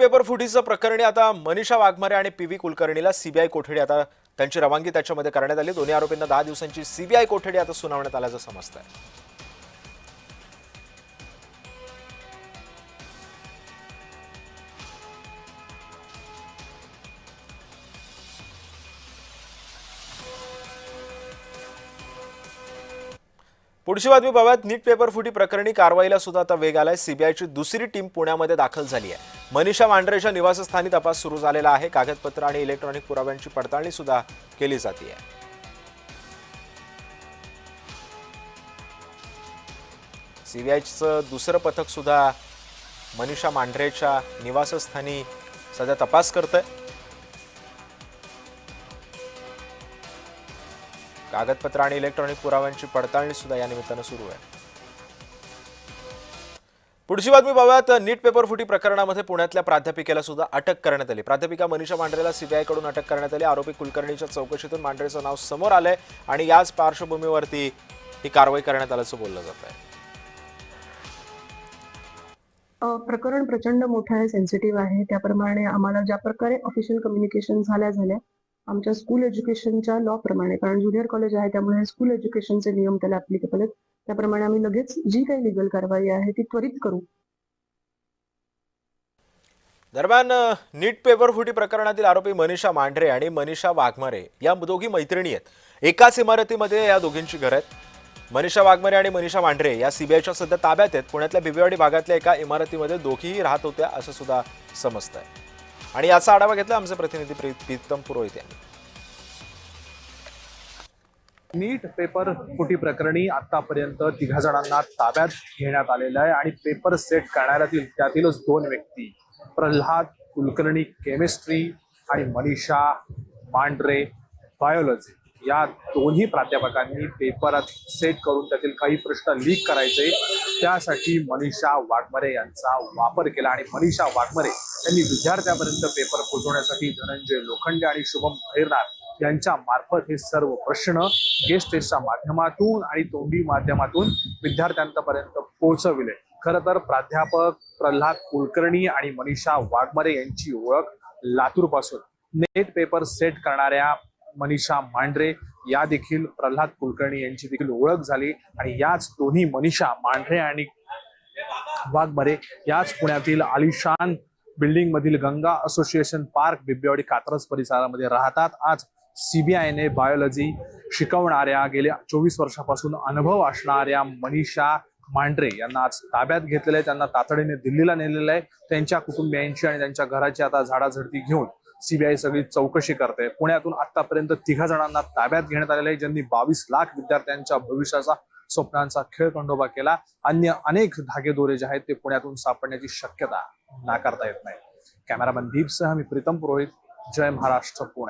Paper फुटीचं प्रकरणी आता मनीषा वाघमारे आणि पी.व्ही. कुलकर्णीला सीबीआय कोठडी आता त्यांची रवानगी त्याच्यामध्ये करण्यात आली। दोन्ही आरोपींना 10 दिवसांची सीबीआय कोठडी आता सुनावण्यात आल्याचं समजतंय। पुढची बातमी पाहूयात। नीट पेपर फुटी प्रकरणी कारवाईला सुद्धा आता वेग आलाय। सीबीआयची दुसरी टीम पुण्यामध्ये दाखल झाली आहे। मनीषा मांढरेच्या निवासस्थानी तपास सुरू झालेला आहे। कागदपत्र आणि इलेक्ट्रॉनिक पुराव्यांची पडताळणी सुद्धा केली जाते। सीबीआयचं दुसरं पथक सुद्धा मनीषा मांढरेच्या निवासस्थानी सध्या तपास करतंय। कागदपत्र आणि इलेक्ट्रॉनिक पुराव्यांची पडताळणी सुद्धा या निमित्तानं सुरू आहे। पुढची बातमी पाहूयात। नीट पेपर फुटी प्रकरणामध्ये पुण्यातल्या प्राध्यापिकेला सुद्धा अटक करण्यात आली। प्राध्यापिका मनीषा मांढरेला सीबीआय कडून अटक करण्यात आली। आरोपी कुलकर्णीच्या चौकशीतून मांढरेचं नाव समोर आलंय आणि याच पार्श्वभूमीवरती ही कारवाई करण्यात आल्याचं बोललं जात आहे। प्रकरण प्रचंड मोठं आहे, सेन्सिटिव्ह आहे। त्याप्रमाणे आम्हाला ज्या प्रकारे ऑफिशियल कम्युनिकेशन झाल्या आमच्या स्कूल एज्युकेशनच्या लॉ प्रमाणे, कारण ज्युनियर कॉलेज आहे त्यामुळे स्कूल एज्युकेशनचे नियम त्याला ऍप्लिकेबल आहेत, त्याप्रमाणे आम्ही लगेच जी काही लिगल कारवाई आहे ती त्वरित करू। दरम्यान नीट पेपर फुटी प्रकरणातील आरोपी मनीषा मांढरे आणि मनीषा वाघमारे या दोघी मैत्रिणी आहेत। एकाच इमारतीमध्ये या दोघींची घरं आहेत। मनीषा वाघमारे आणि मनीषा मांढरे या सीबीआयच्या सध्या ताब्यात आहेत। पुण्यातल्या बिबवेवाडी भागातल्या एका इमारतीमध्ये दोघीही राहत होत्या असं सुद्धा समजतंय। आणि याचा आढावा घेतला आमचे प्रतिनिधी प्रीतम पुरोहित यांनी। नीट पेपर फुटी प्रकरणी आतापर्यंत 3 जणांना ताब्यात घेण्यात आलेलं आहे आणि पेपर सेट करणाऱ्यातील त्यातीलच 2 व्यक्ती प्रल्हाद कुलकर्णी केमिस्ट्री आणि मनीषा मांढरे बायोलॉजी या दोन्ही प्राध्यापकांनी पेपर सेट करून त्यातील काही प्रश्न लीक करायचे, त्यासाठी मनीषा वाघमारे यांचा वापर केला आणि मनीषा वाघमारे यांनी विद्यार्थ्यांपर्यंत पेपर पोहोचवण्यासाठी धनंजय लोखंडे आणि शुभम भैरनाथ यांच्या मार्फत हे सर्व प्रश्न गेस्ट टेस्टच्या माध्यमातून आणि तोंडी माध्यमातून विद्यार्थ्यांपर्यंत पोहोचविले। खरं तर प्राध्यापक प्रल्हाद कुलकर्णी आणि मनीषा वाघमारे यांची ओळख लातूर पासून नेट पेपर सेट करणाऱ्या मनीषा मांढरे या देखील प्रल्हाद कुलकर्णी यांची देखील ओळख झाली आणि याच दोन्ही मनीषा मांढरे आणि वाघमारे याच पुण्यातील आलिशान बिल्डिंग मधील गंगा असोसिएशन पार्क बिबवेवाडी कात्रज परिसरामध्ये राहतात। आज सीबीआयने बायोलॉजी शिकवणाऱ्या गेल्या 24 वर्षापासून अनुभव असणाऱ्या मनीषा मांढरे यांना आज ताब्यात घेतलेलं आहे। त्यांना तातडीने दिल्लीला नेलेलं आहे। त्यांच्या कुटुंबियांची आणि त्यांच्या घराची आता झाडाझडती घेऊन सीबीआय सगळी चौकशी करते। पुण्यातून आतापर्यंत 3 जणांना ताब्यात घेण्यात आलेलं आहे, ज्यांनी 22 लाख विद्यार्थ्यांच्या भविष्याचा स्वप्नांचा खेळखंडोबा केला। अन्य अनेक धागेदोरे जे आहेत ते पुण्यातून सापडण्याची शक्यता नाकारता येत नाही। कॅमेरामॅन दीपसह मी प्रीतम पुरोहित, जय महाराष्ट्र, पुणे।